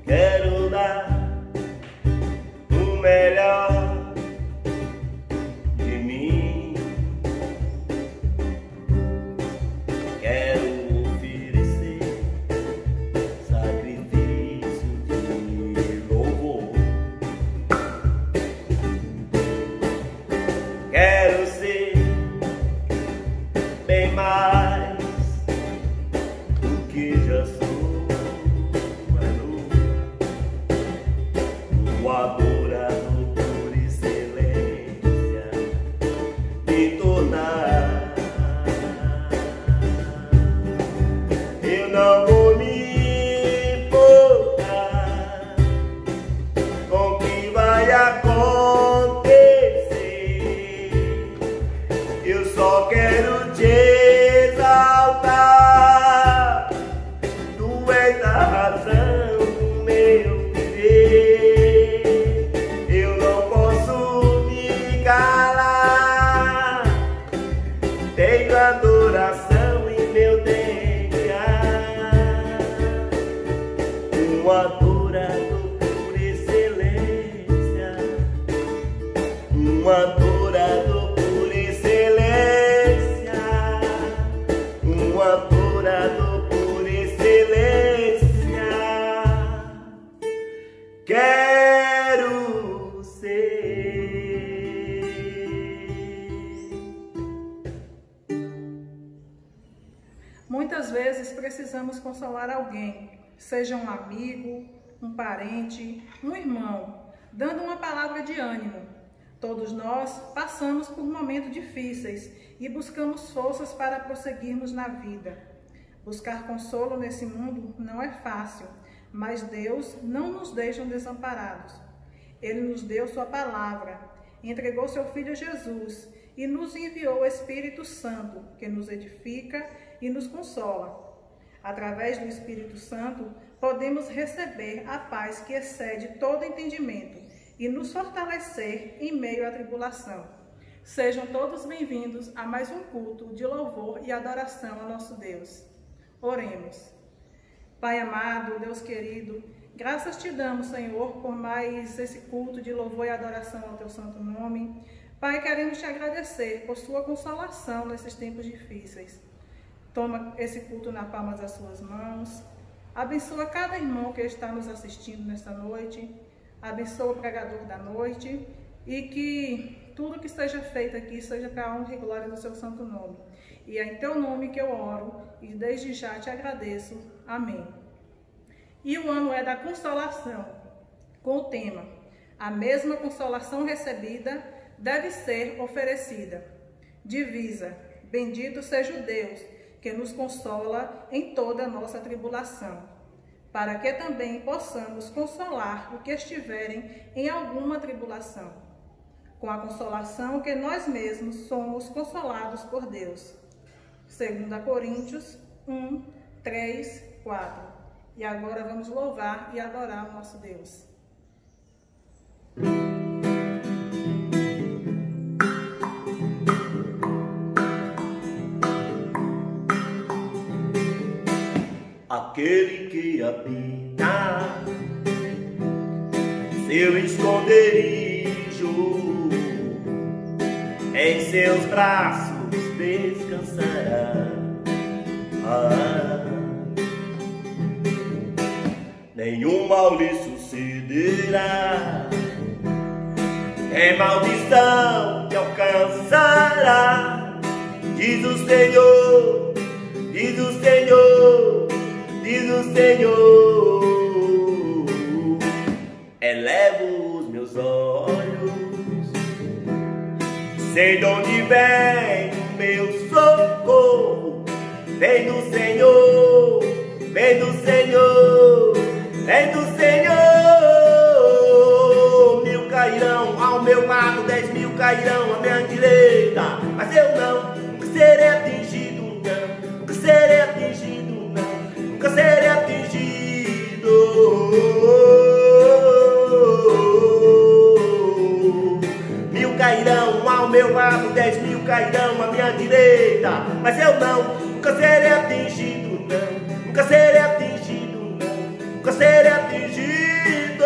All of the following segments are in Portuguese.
Quero dar o melhor de mim. Quero oferecer sacrifício de louvor. Quero ser bem mais do que já sou. O adorador por excelência me tornar. Eu não vou me importar com o que vai acontecer. Eu só quero te exaltar. Tu és a razão do meu tenho adoração em meu DNA, um adorador por excelência, um adorador por excelência, um adorador por excelência. Quero ser. Muitas vezes precisamos consolar alguém, seja um amigo, um parente, um irmão, dando uma palavra de ânimo. Todos nós passamos por momentos difíceis e buscamos forças para prosseguirmos na vida. Buscar consolo nesse mundo não é fácil, mas Deus não nos deixa desamparados. Ele nos deu sua palavra, entregou seu Filho Jesus e nos enviou o Espírito Santo, que nos edifica e nos consola. Através do Espírito Santo, podemos receber a paz que excede todo entendimento e nos fortalecer em meio à tribulação. Sejam todos bem-vindos a mais um culto de louvor e adoração ao nosso Deus. Oremos. Pai amado, Deus querido, graças te damos, Senhor, por mais esse culto de louvor e adoração ao teu santo nome. Pai, queremos te agradecer por sua consolação nesses tempos difíceis. Toma esse culto na palma das suas mãos. Abençoa cada irmão que está nos assistindo nesta noite. Abençoa o pregador da noite. E que tudo que seja feito aqui seja para a honra e glória do seu santo nome. E é em teu nome que eu oro e desde já te agradeço. Amém. E o ano é da consolação, com o tema: a mesma consolação recebida deve ser oferecida. Divisa: bendito seja o Deus que nos consola em toda a nossa tribulação, para que também possamos consolar os que estiverem em alguma tribulação, com a consolação que nós mesmos somos consolados por Deus. 2 Coríntios 1, 3, 4. E agora vamos louvar e adorar o nosso Deus. Aquele que habita seu esconderijo, em seus braços descansará. Nenhum mal lhe sucederá, nem maldição te alcançará. Diz o Senhor, diz o Senhor, diz o Senhor. Elevo os meus olhos, sei de onde vem o meu socorro. Vem do Senhor, vem do Senhor, vem do Senhor. 1000 cairão ao meu lado, 10.000 cairão à minha direita, mas eu nunca serei atingido, não, nunca serei atingido, não, nunca serei atingido. 1000 cairão ao meu lado, 10.000 cairão à minha direita, mas eu nunca nunca serei atingido, não, nunca serei atingido, não, nunca serei atingido.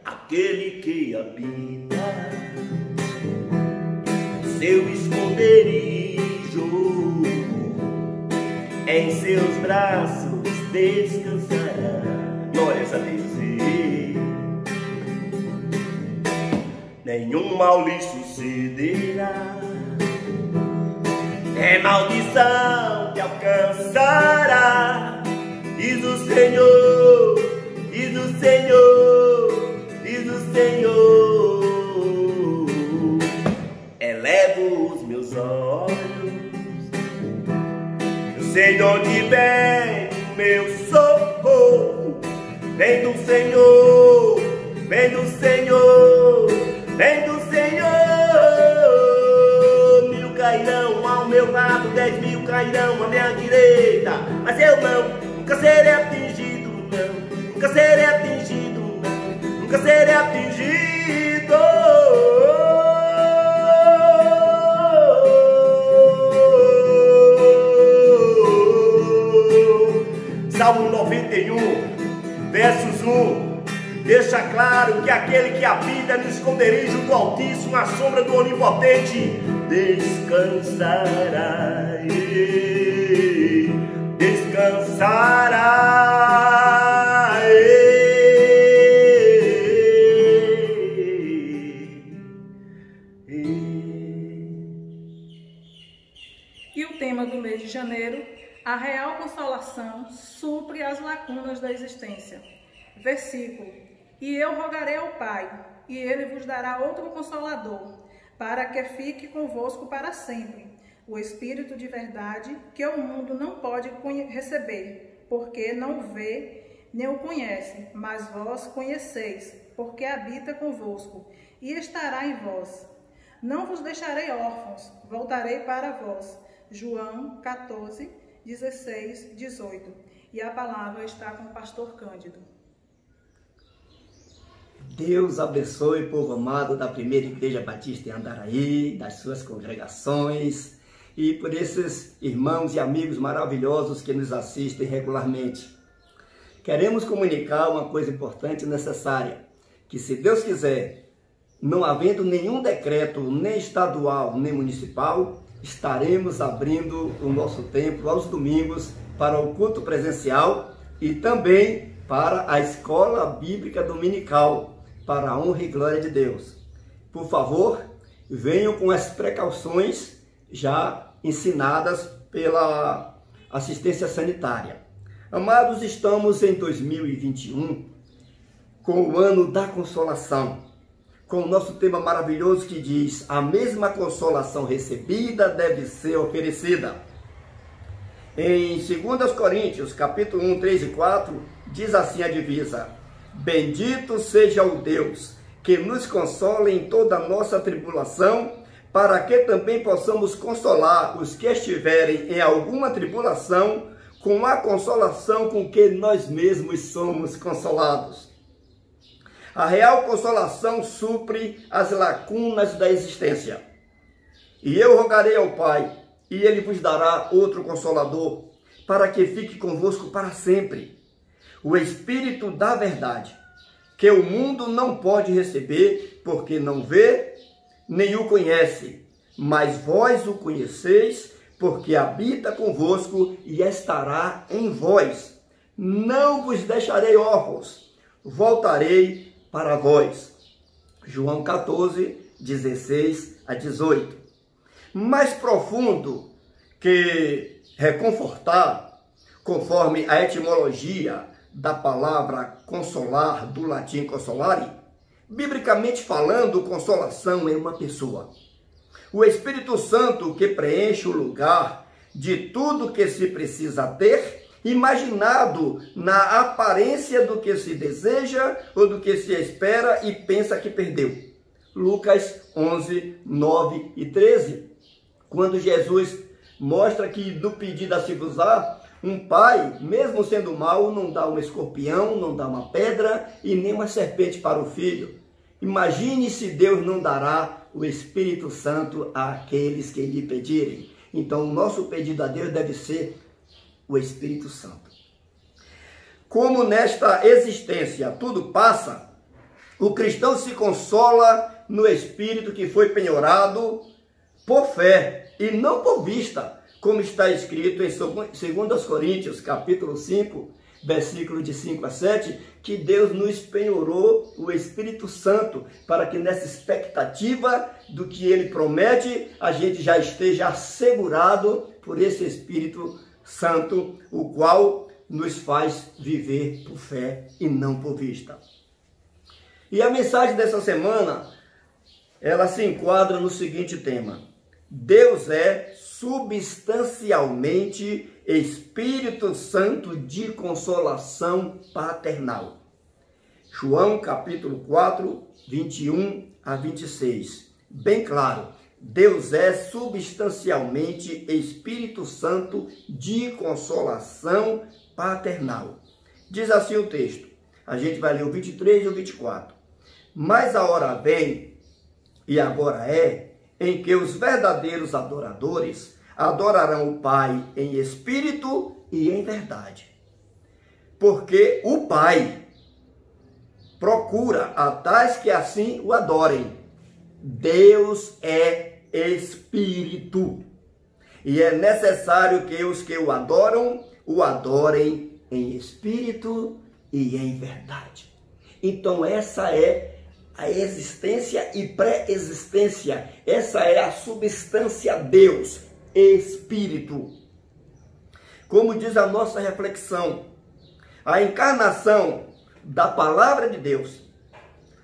Aquele que habita seu esconderijo, em seus braços descansará. Glórias a Deus. Nenhum mal lhe sucederá, é maldição que alcançará. Diz o Senhor, diz o Senhor, diz o Senhor. Elevo os meus olhos, eu sei de onde vem o meu socorro. Vem do Senhor, vem do Senhor, vem do Senhor. 1000 cairão ao meu lado, 10.000 cairão à minha direita, mas eu não, nunca serei atingido, não, nunca serei atingido, não, nunca serei atingido. Salmo 91, versos 1. Deixa claro que aquele que habita no esconderijo do Altíssimo, à sombra do Onipotente, descansará, descansará. E o tema do mês de janeiro, a real consolação supre as lacunas da existência. Versículo: e eu rogarei ao Pai, e Ele vos dará outro Consolador, para que fique convosco para sempre, o Espírito de verdade, que o mundo não pode receber, porque não o vê, nem o conhece, mas vós conheceis, porque habita convosco, e estará em vós. Não vos deixarei órfãos, voltarei para vós. João 14, 16, 18. E a palavra está com o pastor Cândido. Deus abençoe, povo amado da Primeira Igreja Batista em Andaraí, das suas congregações, e por esses irmãos e amigos maravilhosos que nos assistem regularmente. Queremos comunicar uma coisa importante e necessária, que se Deus quiser, não havendo nenhum decreto, nem estadual, nem municipal, estaremos abrindo o nosso templo aos domingos para o culto presencial e também para a escola bíblica dominical, para a honra e glória de Deus. Por favor, venham com as precauções já ensinadas pela assistência sanitária. Amados, estamos em 2021, com o ano da consolação, com o nosso tema maravilhoso que diz: a mesma consolação recebida deve ser oferecida. Em 2 Coríntios, capítulo 1, 3 e 4, diz assim a divisa: bendito seja o Deus que nos consola em toda a nossa tribulação, para que também possamos consolar os que estiverem em alguma tribulação, com a consolação com que nós mesmos somos consolados. A real consolação supre as lacunas da existência. E eu rogarei ao Pai, e Ele vos dará outro Consolador, para que fique convosco para sempre, o Espírito da verdade, que o mundo não pode receber, porque não vê, nem o conhece, mas vós o conheceis, porque habita convosco e estará em vós. Não vos deixarei órfãos, voltarei para vós. João 14, 16 a 18. Mais profundo que reconfortar, conforme a etimologia da palavra consolar, do latim consolare, biblicamente falando, consolação é uma pessoa. O Espírito Santo que preenche o lugar de tudo que se precisa ter, imaginado na aparência do que se deseja ou do que se espera e pensa que perdeu. Lucas 11, 9 e 13. Quando Jesus mostra que no pedido a se usar, um pai, mesmo sendo mau, não dá um escorpião, não dá uma pedra e nem uma serpente para o filho. Imagine se Deus não dará o Espírito Santo àqueles que lhe pedirem. Então, o nosso pedido a Deus deve ser o Espírito Santo. Como nesta existência tudo passa, o cristão se consola no Espírito que foi penhorado por fé e não por vista, como está escrito em 2 Coríntios, capítulo 5, versículo de 5 a 7, que Deus nos penhorou o Espírito Santo, para que nessa expectativa do que Ele promete, a gente já esteja assegurado por esse Espírito Santo, o qual nos faz viver por fé e não por vista. E a mensagem dessa semana, ela se enquadra no seguinte tema: Deus é substancialmente Espírito Santo de consolação paternal. João capítulo 4, 21 a 26. Bem claro, Deus é substancialmente Espírito Santo de consolação paternal. Diz assim o texto. A gente vai ler o 23 e o 24. Mas a hora vem, e agora é, em que os verdadeiros adoradores adorarão o Pai em espírito e em verdade. Porque o Pai procura a tais que assim o adorem. Deus é espírito. E é necessário que os que o adorem em espírito e em verdade. Então essa é a existência e pré-existência. Essa é a substância Deus, Espírito. Como diz a nossa reflexão, a encarnação da palavra de Deus,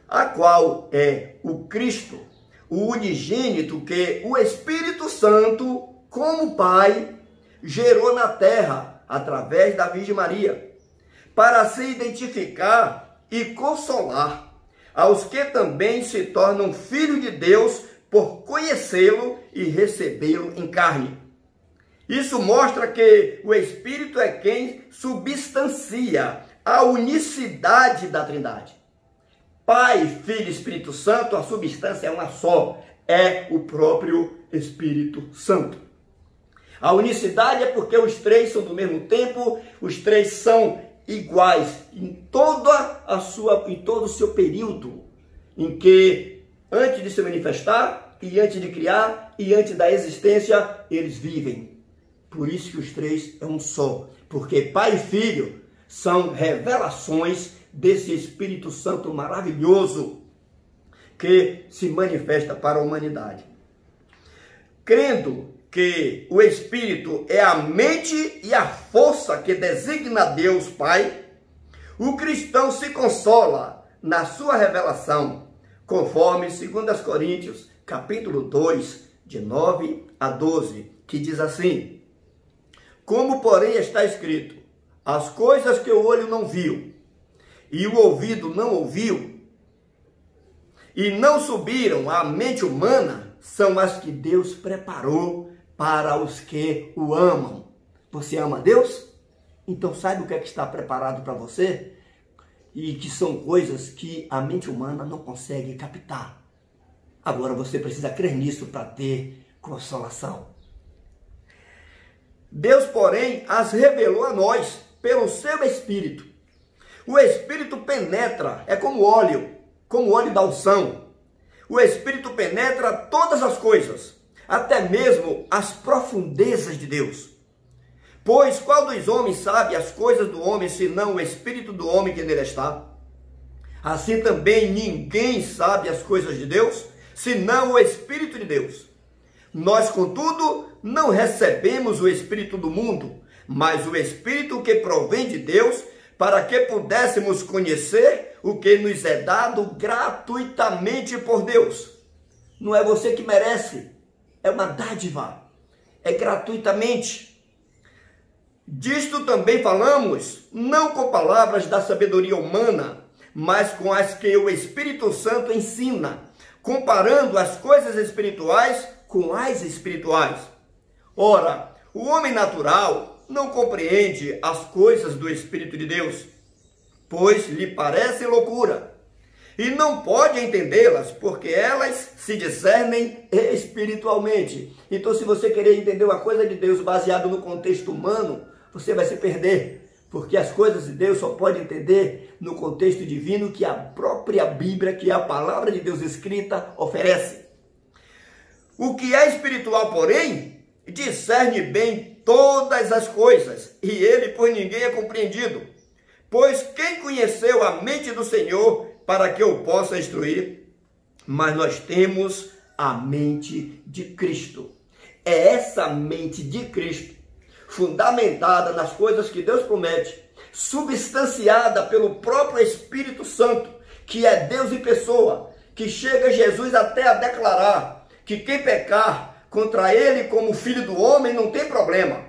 a qual é o Cristo, o unigênito que o Espírito Santo, como Pai, gerou na terra através da Virgem Maria, para se identificar e consolar aos que também se tornam filhos de Deus por conhecê-lo e recebê-lo em carne. Isso mostra que o Espírito é quem substancia a unicidade da Trindade. Pai, Filho e Espírito Santo, a substância é uma só, é o próprio Espírito Santo. A unicidade é porque os três são do mesmo tempo, os três são iguais em todo o seu período, em que antes de se manifestar e antes de criar e antes da existência eles vivem. Por isso que os três é um só, porque Pai e Filho são revelações desse Espírito Santo maravilhoso que se manifesta para a humanidade. Crendo que o Espírito é a mente e a força que designa Deus Pai, o cristão se consola na sua revelação, conforme 2 Coríntios, capítulo 2, de 9 a 12, que diz assim: como, porém, está escrito, as coisas que o olho não viu, e o ouvido não ouviu, e não subiram à mente humana, são as que Deus preparou para os que o amam. Você ama Deus? Então saiba o que é que está preparado para você, e que são coisas que a mente humana não consegue captar. Agora você precisa crer nisso para ter consolação. Deus, porém, as revelou a nós pelo seu Espírito. O Espírito penetra, é como óleo da unção. O Espírito penetra todas as coisas, até mesmo as profundezas de Deus. Pois qual dos homens sabe as coisas do homem, senão o Espírito do homem que nele está? Assim também ninguém sabe as coisas de Deus, senão o Espírito de Deus. Nós, contudo, não recebemos o Espírito do mundo, mas o Espírito que provém de Deus, para que pudéssemos conhecer o que nos é dado gratuitamente por Deus. Não é você que merece, é uma dádiva, é gratuitamente. Disto também falamos, não com palavras da sabedoria humana, mas com as que o Espírito Santo ensina, comparando as coisas espirituais com as espirituais. Ora, o homem natural não compreende as coisas do Espírito de Deus, pois lhe parece loucura, e não pode entendê-las, porque elas se discernem espiritualmente. Então, se você querer entender uma coisa de Deus baseado no contexto humano, você vai se perder, porque as coisas de Deus só pode entender no contexto divino que a própria Bíblia, que é a palavra de Deus escrita, oferece. O que é espiritual, porém, discerne bem todas as coisas, e ele por ninguém é compreendido. Pois quem conheceu a mente do Senhor para que eu possa instruir? Mas nós temos a mente de Cristo. É essa mente de Cristo, fundamentada nas coisas que Deus promete, substanciada pelo próprio Espírito Santo, que é Deus em pessoa, que chega Jesus até a declarar que quem pecar contra ele como filho do homem não tem problema,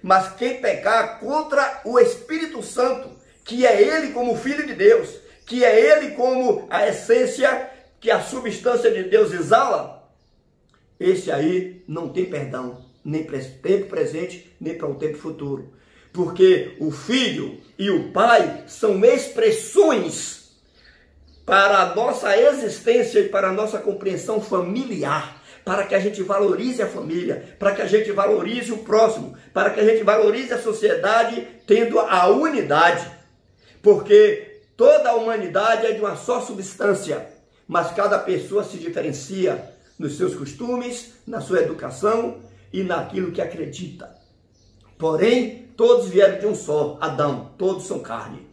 mas quem pecar contra o Espírito Santo, que é ele como filho de Deus, que é ele como a essência que a substância de Deus exala, esse aí não tem perdão, nem para o tempo presente, nem para o tempo futuro. Porque o filho e o pai são expressões para a nossa existência e para a nossa compreensão familiar, para que a gente valorize a família, para que a gente valorize o próximo, para que a gente valorize a sociedade tendo a unidade. Porque toda a humanidade é de uma só substância, mas cada pessoa se diferencia nos seus costumes, na sua educação e naquilo que acredita. Porém, todos vieram de um só, Adão, todos são carne.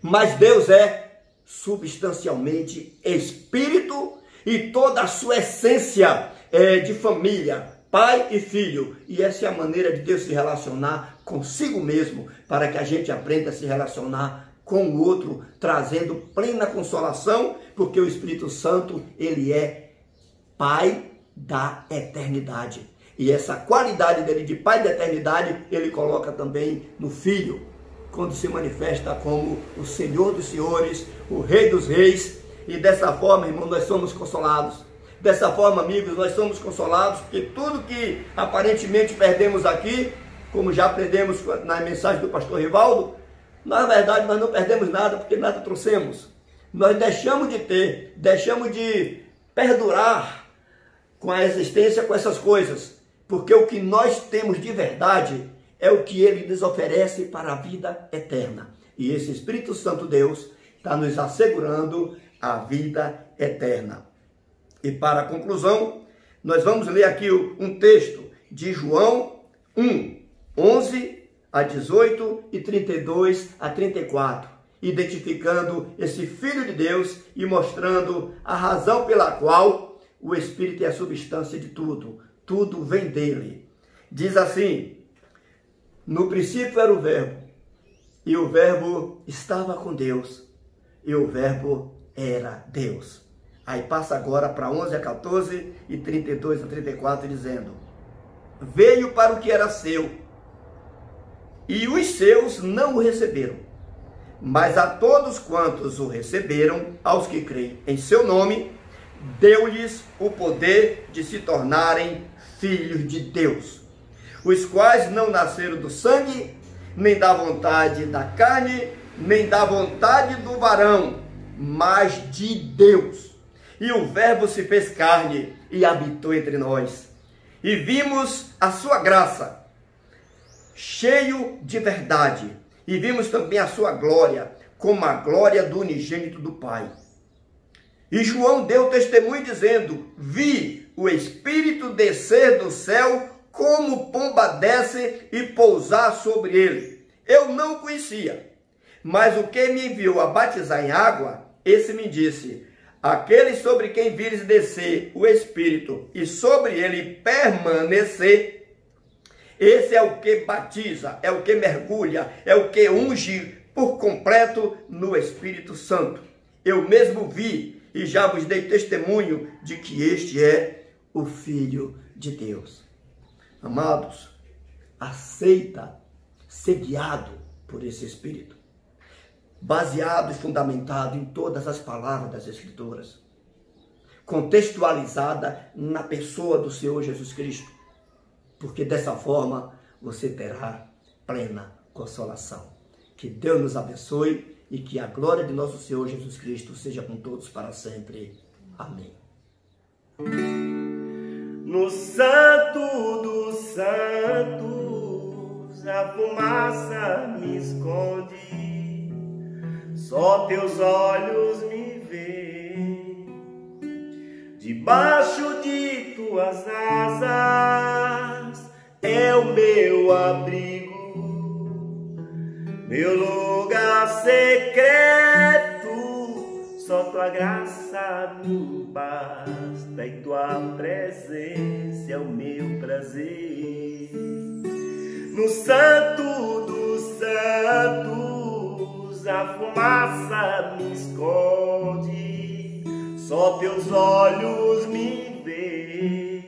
Mas Deus é substancialmente espírito e toda a sua essência é de família, pai e filho. E essa é a maneira de Deus se relacionar consigo mesmo, para que a gente aprenda a se relacionar com o outro, trazendo plena consolação, porque o Espírito Santo, ele é Pai da eternidade. E essa qualidade dele de Pai da eternidade, ele coloca também no Filho, quando se manifesta como o Senhor dos senhores, o Rei dos reis. E dessa forma, irmão, nós somos consolados. Dessa forma, amigos, nós somos consolados, porque tudo que aparentemente perdemos aqui, como já aprendemos na mensagem do pastor Rivaldo, na verdade nós não perdemos nada, porque nada trouxemos. Nós deixamos de ter, deixamos de perdurar com a existência, com essas coisas, porque o que nós temos de verdade é o que ele nos oferece para a vida eterna. E esse Espírito Santo Deus está nos assegurando a vida eterna. E para a conclusão, nós vamos ler aqui um texto de João 1, 11 a 18 e 32 a 34, identificando esse Filho de Deus e mostrando a razão pela qual o Espírito é a substância de tudo. Tudo vem dele. Diz assim: no princípio era o Verbo, e o Verbo estava com Deus, e o Verbo era Deus. Aí passa agora para 11 a 14 e 32 a 34, dizendo: veio para o que era seu, e os seus não o receberam. Mas a todos quantos o receberam, aos que creem em seu nome, deu-lhes o poder de se tornarem filhos de Deus, os quais não nasceram do sangue, nem da vontade da carne, nem da vontade do varão, mas de Deus. E o Verbo se fez carne e habitou entre nós. E vimos a sua graça, cheio de verdade. E vimos também a sua glória, como a glória do unigênito do Pai. E João deu testemunho dizendo: vi o Espírito descer do céu, como pomba desce e pousar sobre ele. Eu não o conhecia, mas o que me enviou a batizar em água, esse me disse: aquele sobre quem vires descer o Espírito e sobre ele permanecer, esse é o que batiza, é o que mergulha, é o que unge por completo no Espírito Santo. Eu mesmo vi e já vos dei testemunho de que este é o Filho de Deus. Amados, aceita ser guiado por esse Espírito, baseado e fundamentado em todas as palavras das Escrituras, contextualizada na pessoa do Senhor Jesus Cristo, porque dessa forma você terá plena consolação. Que Deus nos abençoe e que a glória de nosso Senhor Jesus Cristo seja com todos para sempre. Amém. No Santo dos Santos, a fumaça me esconde, só teus olhos me veem. Debaixo de tuas asas é o meu abrigo, meu lugar secreto. Só tua graça me basta e tua presença é o meu prazer. No Santo dos Santos, a fumaça me esconde, só teus olhos me veem.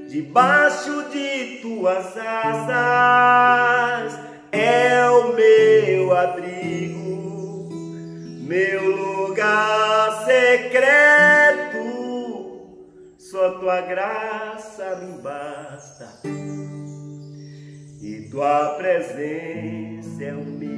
Debaixo de tuas asas é o meu abrigo, meu lugar secreto. Só tua graça me basta e tua presença é o meu